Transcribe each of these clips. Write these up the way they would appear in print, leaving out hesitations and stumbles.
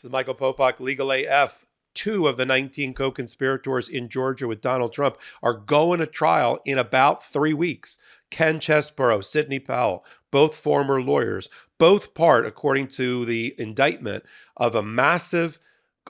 This is Michael Popak, Legal AF. 2 of the 19 co-conspirators in Georgia with Donald Trump are going to trial in about 3 weeks. Ken Chesebro, Sidney Powell, both former lawyers, both part, according to the indictment, of a massive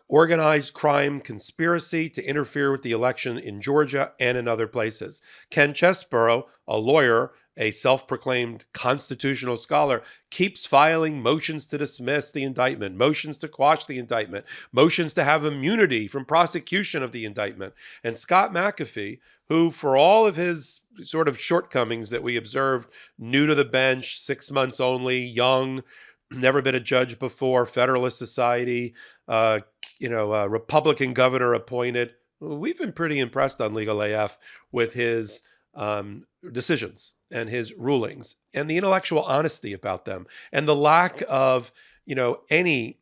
organized crime conspiracy to interfere with the election in Georgia and in other places. Ken Chesebro, a lawyer, a self-proclaimed constitutional scholar, keeps filing motions to dismiss the indictment, motions to quash the indictment, motions to have immunity from prosecution of the indictment. And Scott McAfee, who, for all of his sort of shortcomings that we observed, new to the bench, 6 months only, young, never been a judge before, Federalist Society, Republican governor appointed. We've been pretty impressed on Legal AF with his decisions and his rulings and the intellectual honesty about them and the lack of, any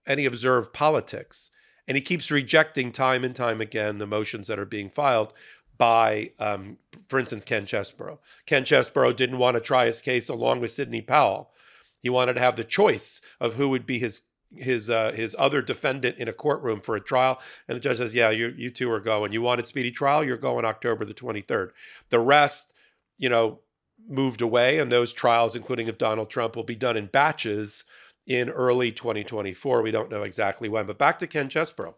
observed politics. And he keeps rejecting time and time again the motions that are being filed by, for instance, Ken Chesebro. Ken Chesebro didn't want to try his case along with Sidney Powell. He wanted to have the choice of who would be his other defendant in a courtroom for a trial. And the judge says, yeah, you two are going. You wanted speedy trial? You're going October the 23rd. The rest, moved away. And those trials, including of Donald Trump, will be done in batches in early 2024. We don't know exactly when. But back to Ken Chesebro.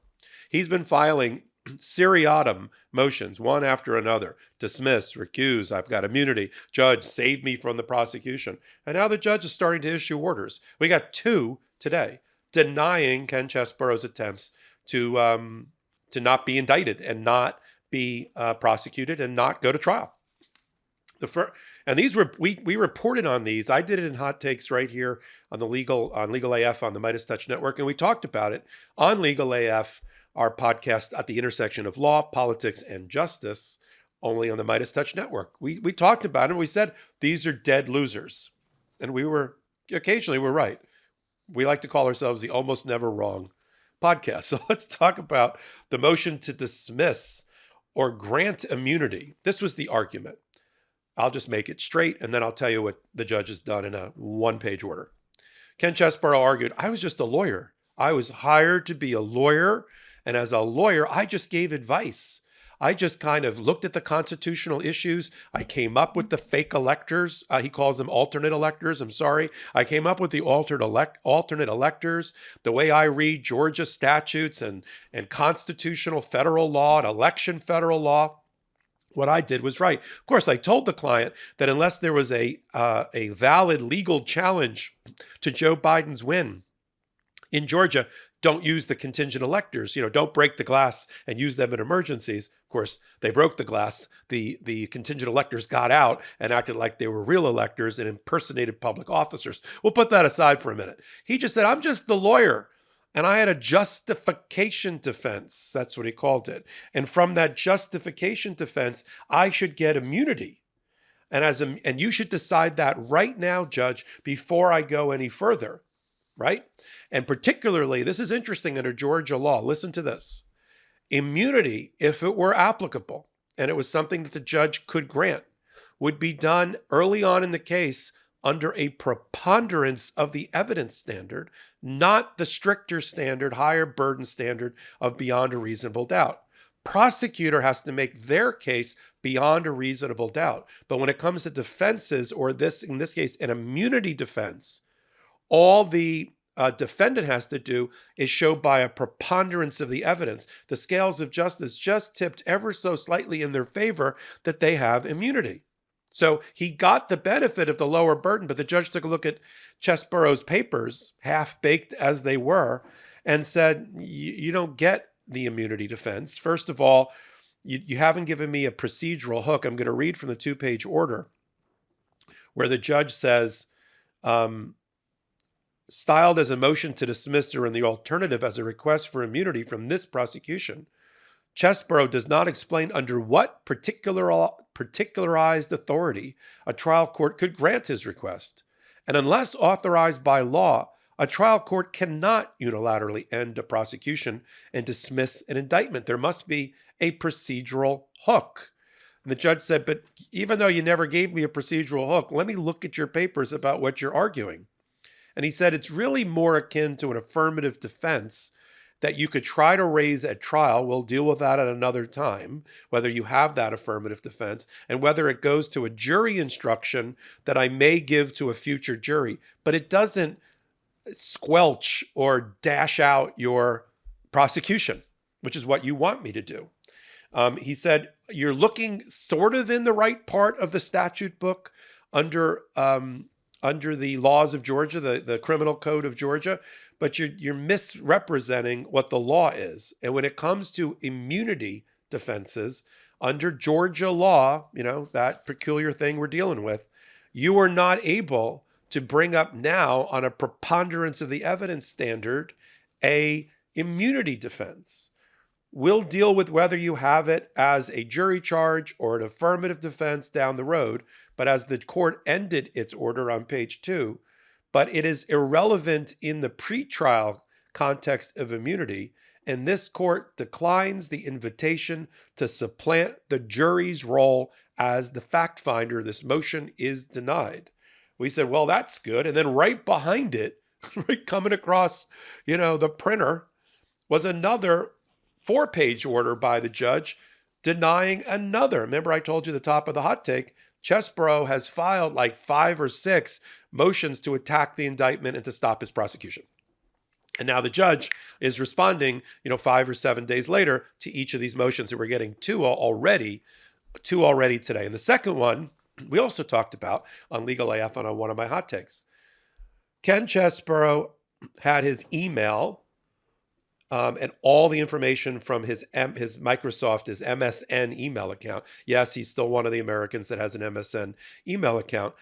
He's been filing seriatim motions, one after another. Dismiss, recuse, I've got immunity. Judge, save me from the prosecution. And now the judge is starting to issue orders. We got 2 today denying Ken Chesebro's attempts to not be indicted and not be prosecuted and not go to trial. And these were we reported on these. I did it in hot takes right here on Legal AF on the MeidasTouch network, and we talked about it on Legal AF, our podcast at the intersection of law, politics, and justice, only on the MeidasTouch network. We talked about it, and we said these are dead losers, and occasionally we're right. We like to call ourselves the almost never wrong podcast. So let's talk about the motion to dismiss or grant immunity. This was the argument. I'll just make it straight, and then I'll tell you what the judge has done in a 1-page order. Ken Chesebro argued, I was just a lawyer. I was hired to be a lawyer, and as a lawyer, I just gave advice. I just kind of looked at the constitutional issues. I came up with the fake electors. He calls them alternate electors. I'm sorry. I came up with the alternate electors, the way I read Georgia statutes and constitutional federal law and election federal law. What I did was right. Of course, I told the client that unless there was a valid legal challenge to Joe Biden's win in Georgia, don't use the contingent electors. Don't break the glass and use them in emergencies. Of course, they broke the glass. The contingent electors got out and acted like they were real electors and impersonated public officers. We'll put that aside for a minute. He just said, I'm just the lawyer. And I had a justification defense. That's what he called it. And from that justification defense, I should get immunity. And you should decide that right now, Judge, before I go any further. Right? And particularly, this is interesting under Georgia law. Listen to this. Immunity, if it were applicable, and it was something that the judge could grant, would be done early on in the case under a preponderance of the evidence standard, not the stricter standard, higher burden standard of beyond a reasonable doubt. Prosecutor has to make their case beyond a reasonable doubt. But when it comes to defenses, or in this case, an immunity defense, all the defendant has to do is show by a preponderance of the evidence. The scales of justice just tipped ever so slightly in their favor that they have immunity. So he got the benefit of the lower burden, but the judge took a look at Chesebro's papers, half-baked as they were, and said, you don't get the immunity defense. First of all, you haven't given me a procedural hook. I'm going to read from the 2-page order where the judge says, styled as a motion to dismiss or in the alternative as a request for immunity from this prosecution, Chesebro does not explain under what particularized authority a trial court could grant his request. And unless authorized by law, a trial court cannot unilaterally end a prosecution and dismiss an indictment. There must be a procedural hook. And the judge said, but even though you never gave me a procedural hook, let me look at your papers about what you're arguing. And he said it's really more akin to an affirmative defense that you could try to raise at trial. We'll deal with that at another time, whether you have that affirmative defense and whether it goes to a jury instruction that I may give to a future jury. But it doesn't squelch or dash out your prosecution, which is what you want me to do. He said, you're looking sort of in the right part of the statute book under the laws of Georgia, the criminal code of Georgia, but you're misrepresenting what the law is. And when it comes to immunity defenses under Georgia law, that peculiar thing we're dealing with, you are not able to bring up now on a preponderance of the evidence standard a immunity defense. We'll deal with whether you have it as a jury charge or an affirmative defense down the road, but as the court ended its order on page 2, but it is irrelevant in the pretrial context of immunity, and this court declines the invitation to supplant the jury's role as the fact finder. This motion is denied. We said, well, that's good. And then right behind it, right coming across, the printer, was another 4-page order by the judge denying another. Remember, I told you the top of the hot take, Chesbrough has filed like 5 or 6 motions to attack the indictment and to stop his prosecution. And now the judge is responding, 5 or 7 days later to each of these motions, and we're getting two already today. And the second one, we also talked about on Legal AF on one of my hot takes. Ken Chesbrough had his email and all the information from his Microsoft, his MSN email account. Yes, he's still one of the Americans that has an MSN email account.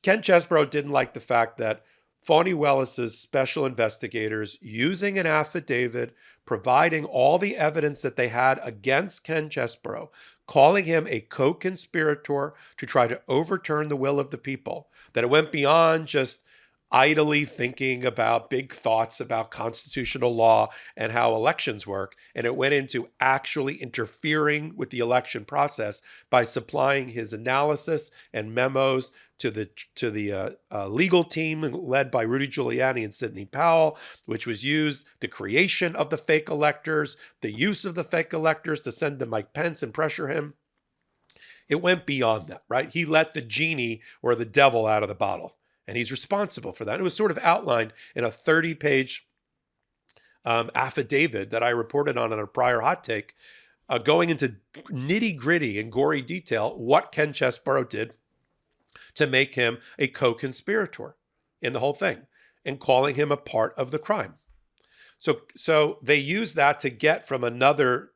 Ken Chesbrough didn't like the fact that Fani Willis's special investigators, using an affidavit, providing all the evidence that they had against Ken Chesbrough, calling him a co-conspirator to try to overturn the will of the people, that it went beyond just idly thinking about big thoughts about constitutional law and how elections work, and it went into actually interfering with the election process by supplying his analysis and memos to the legal team led by Rudy Giuliani and Sidney Powell, which was used, the creation of the fake electors, the use of the fake electors to send to Mike Pence and pressure him. It went beyond that, right? He let the genie or the devil out of the bottle. And he's responsible for that. It was sort of outlined in a 30-page affidavit that I reported on in a prior hot take, going into nitty-gritty and gory detail what Ken Chesbrough did to make him a co-conspirator in the whole thing and calling him a part of the crime. So they used that to get from another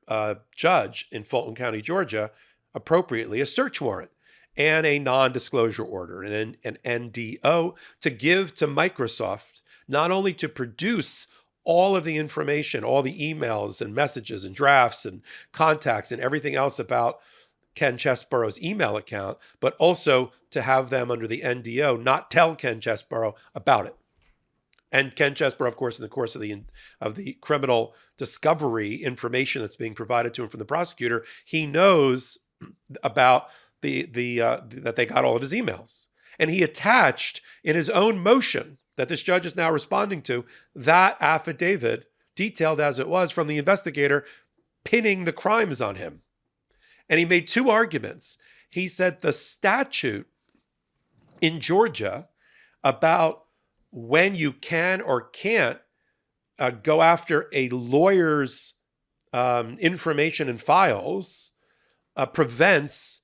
judge in Fulton County, Georgia, appropriately, a search warrant and a non-disclosure order, an NDO, to give to Microsoft, not only to produce all of the information, all the emails and messages and drafts and contacts and everything else about Ken Chesborough's email account, but also to have them under the NDO not tell Ken Chesbrough about it. And Ken Chesbrough, of course, in the course of the criminal discovery information that's being provided to him from the prosecutor, he knows about that they got all of his emails. And he attached in his own motion that this judge is now responding to that affidavit, detailed as it was from the investigator, pinning the crimes on him. And he made 2 arguments. He said the statute in Georgia about when you can or can't go after a lawyer's information and files prevents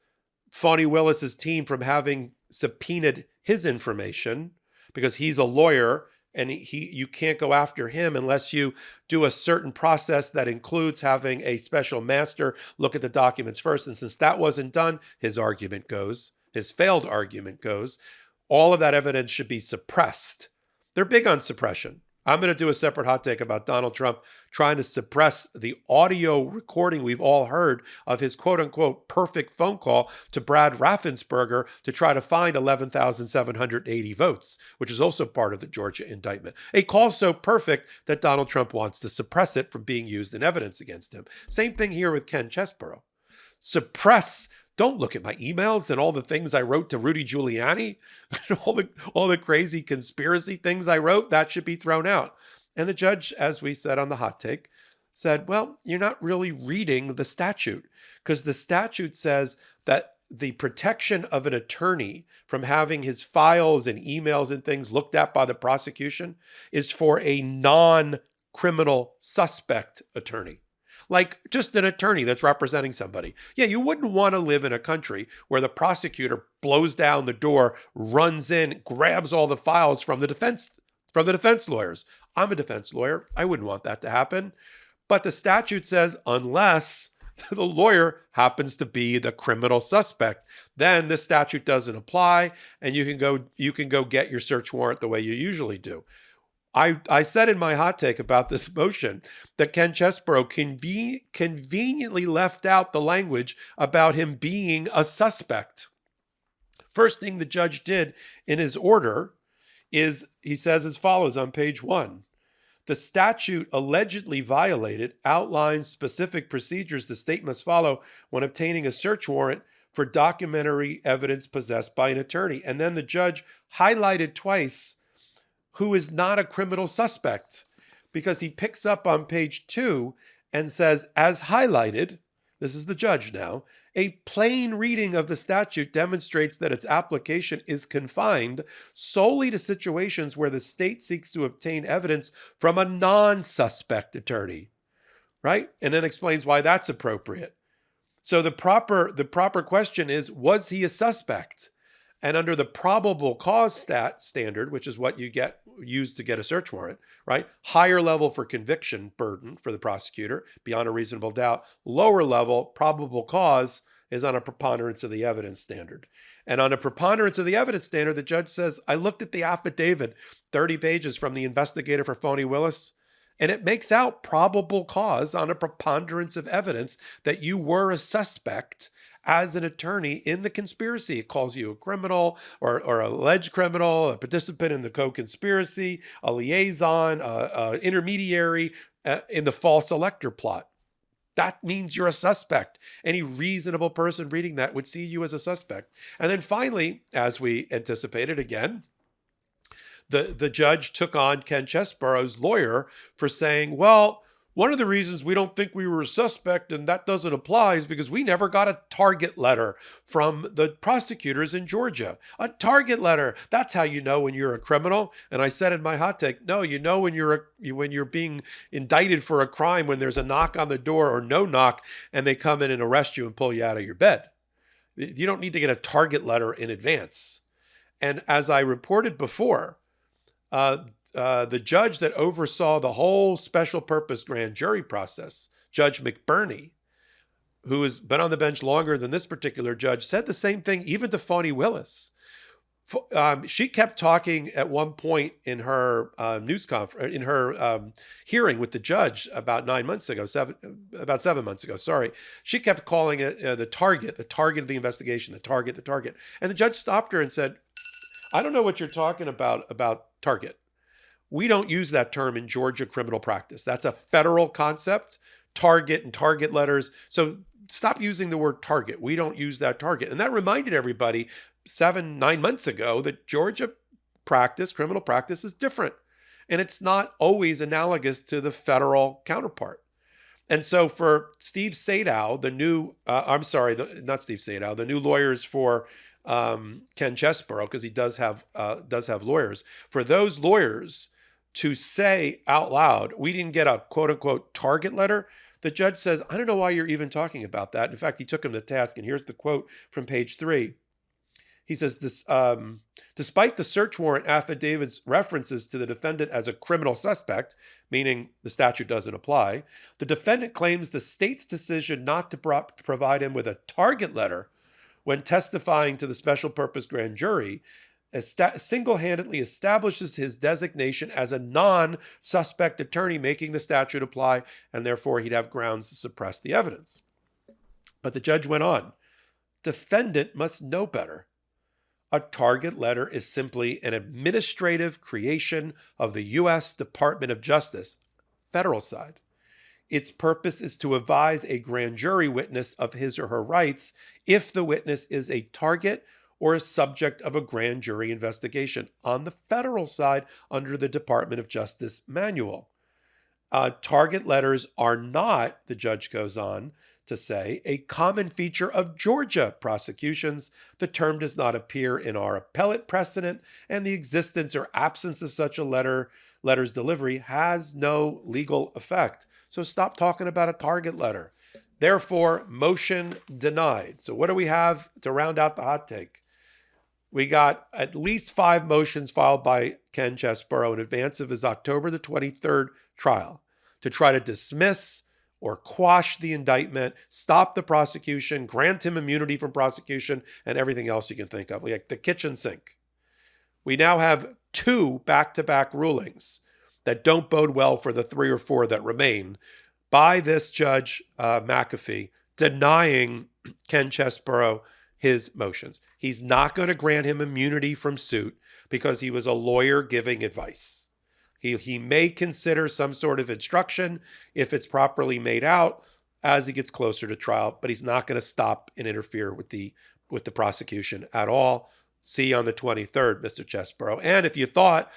Fani Willis's team from having subpoenaed his information because he's a lawyer and you can't go after him unless you do a certain process that includes having a special master look at the documents first. And since that wasn't done, his failed argument goes, all of that evidence should be suppressed. They're big on suppression. I'm going to do a separate hot take about Donald Trump trying to suppress the audio recording we've all heard of his quote-unquote perfect phone call to Brad Raffensperger to try to find 11,780 votes, which is also part of the Georgia indictment. A call so perfect that Donald Trump wants to suppress it from being used in evidence against him. Same thing here with Ken Chesbrough. Suppress Don't look at my emails and all the things I wrote to Rudy Giuliani, all the crazy conspiracy things I wrote. That should be thrown out. And the judge, as we said on the hot take, said, well, you're not really reading the statute, because the statute says that the protection of an attorney from having his files and emails and things looked at by the prosecution is for a non-criminal suspect attorney. Like just an attorney that's representing somebody. Yeah, you wouldn't want to live in a country where the prosecutor blows down the door, runs in, grabs all the files from the defense lawyers. I'm a defense lawyer. I wouldn't want that to happen. But the statute says unless the lawyer happens to be the criminal suspect, then the statute doesn't apply, and you can go get your search warrant the way you usually do. I said in my hot take about this motion that Ken Chesebro conveniently left out the language about him being a suspect. First thing the judge did in his order is he says as follows on page 1. The statute allegedly violated outlines specific procedures the state must follow when obtaining a search warrant for documentary evidence possessed by an attorney. And then the judge highlighted twice who is not a criminal suspect, because he picks up on page 2 and says, as highlighted, this is the judge now, a plain reading of the statute demonstrates that its application is confined solely to situations where the state seeks to obtain evidence from a non-suspect attorney, right? And then explains why that's appropriate. So the proper question is, was he a suspect? And under the probable cause standard, which is what you used to get a search warrant, right? Higher level for conviction burden for the prosecutor, beyond a reasonable doubt. Lower level, probable cause, is on a preponderance of the evidence standard. And on a preponderance of the evidence standard, the judge says, I looked at the affidavit, 30 pages from the investigator for Phony Willis, and it makes out probable cause on a preponderance of evidence that you were a suspect as an attorney in the conspiracy. It calls you a criminal or alleged criminal, a participant in the co-conspiracy, a liaison, intermediary in the false elector plot. That means you're a suspect. Any reasonable person reading that would see you as a suspect. And then finally, as we anticipated again, the judge took on Ken Chesebro's lawyer for saying, well, one of the reasons we don't think we were a suspect and that doesn't apply is because we never got a target letter from the prosecutors in Georgia. A target letter. That's how you know when you're a criminal. And I said in my hot take, no, you know when you're being indicted for a crime when there's a knock on the door or no knock and they come in and arrest you and pull you out of your bed. You don't need to get a target letter in advance. And as I reported before, the judge that oversaw the whole special purpose grand jury process, Judge McBurney, who has been on the bench longer than this particular judge, said the same thing even to Phony Willis. She kept talking at one point in her news conference, in her hearing with the judge about 7 months ago. Sorry, she kept calling it the target of the investigation, the target. And the judge stopped her and said, "I don't know what you're talking about target. We don't use that term in Georgia criminal practice. That's a federal concept, target and target letters. So stop using the word target. We don't use that target." And that reminded everybody 9 months ago that Georgia criminal practice is different. And it's not always analogous to the federal counterpart. And so for Steve Sadow, the new lawyers for Ken Chesebro, because he does have lawyers, for those lawyers to say out loud, we didn't get a quote unquote target letter, the judge says, I don't know why you're even talking about that. In fact, he took him to task, and here's the quote from page 3. He says, despite the search warrant affidavit's references to the defendant as a criminal suspect, meaning the statute doesn't apply, the defendant claims the state's decision not to provide him with a target letter when testifying to the special purpose grand jury single-handedly establishes his designation as a non-suspect attorney, making the statute apply, and therefore he'd have grounds to suppress the evidence. But the judge went on. Defendant must know better. A target letter is simply an administrative creation of the U.S. Department of Justice, federal side. Its purpose is to advise a grand jury witness of his or her rights if the witness is a target or a subject of a grand jury investigation on the federal side under the Department of Justice manual. Target letters are not, the judge goes on to say, a common feature of Georgia prosecutions. The term does not appear in our appellate precedent, and the existence or absence of such a letter's delivery has no legal effect. So stop talking about a target letter. Therefore, motion denied. So what do we have to round out the hot take? We got at least 5 motions filed by Ken Chesebro in advance of his October the 23rd trial to try to dismiss or quash the indictment, stop the prosecution, grant him immunity from prosecution, and everything else you can think of, like the kitchen sink. We now have 2 back-to-back rulings that don't bode well for the 3 or 4 that remain by this Judge McAfee denying Ken Chesebro his motions. He's not going to grant him immunity from suit because he was a lawyer giving advice. He may consider some sort of instruction if it's properly made out as he gets closer to trial, but he's not going to stop and interfere with the prosecution at all. See you on the 23rd, Mr. Chesebro. And if you thought,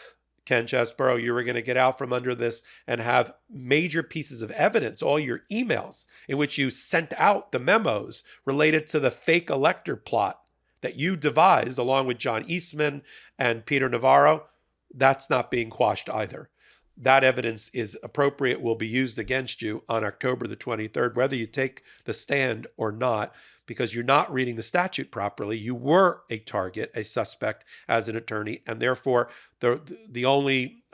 Ken Chesebro, you were going to get out from under this and have major pieces of evidence, all your emails in which you sent out the memos related to the fake elector plot that you devised along with John Eastman and Peter Navarro, that's not being quashed either. That evidence is appropriate, will be used against you on October the 23rd, whether you take the stand or not, because you're not reading the statute properly. You were a target, a suspect as an attorney, and therefore the only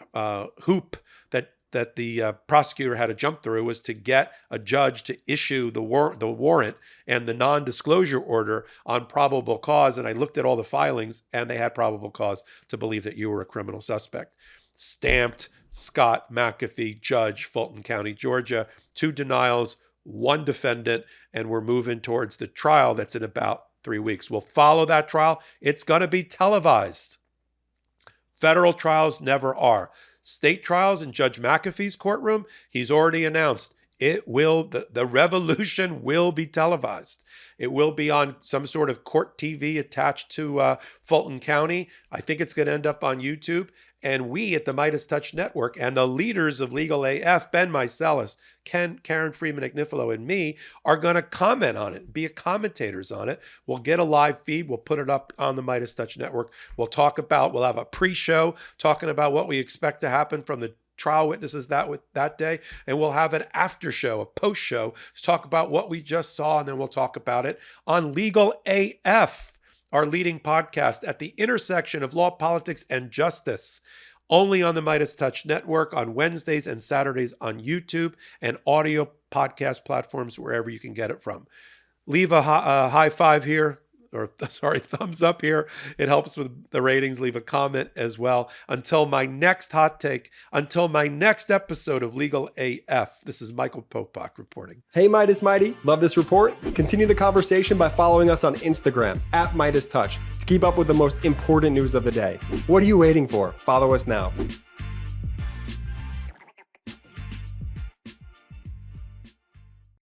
hoop that the prosecutor had to jump through was to get a judge to issue the warrant and the non-disclosure order on probable cause. And I looked at all the filings, and they had probable cause to believe that you were a criminal suspect. Stamped, Scott McAfee, Judge, Fulton County, Georgia. 2 denials, 1 defendant, and we're moving towards the trial that's in about 3 weeks. We'll follow that trial. It's going to be televised. Federal trials never are. State trials in Judge McAfee's courtroom, he's already announced the revolution will be televised. It will be on some sort of court TV attached to Fulton County. I think it's going to end up on YouTube. And we at the MeidasTouch Network and the leaders of Legal AF, Ben Meiselas, Karen Freeman-Agnifilo, and me, are going to comment on it, be commentators on it. We'll get a live feed. We'll put it up on the MeidasTouch Network. We'll have a pre-show talking about what we expect to happen from the trial witnesses that day. And we'll have an after show, a post show, to talk about what we just saw. And then we'll talk about it on Legal AF, our leading podcast at the intersection of law, politics, and justice. Only on the MeidasTouch Network on Wednesdays and Saturdays on YouTube and audio podcast platforms wherever you can get it from. Leave a high five here, thumbs up here. It helps with the ratings. Leave a comment as well. Until my next hot take, until my next episode of Legal AF, this is Michael Popak reporting. Hey, Meidas Mighty. Love this report? Continue the conversation by following us on Instagram at MeidasTouch to keep up with the most important news of the day. What are you waiting for? Follow us now.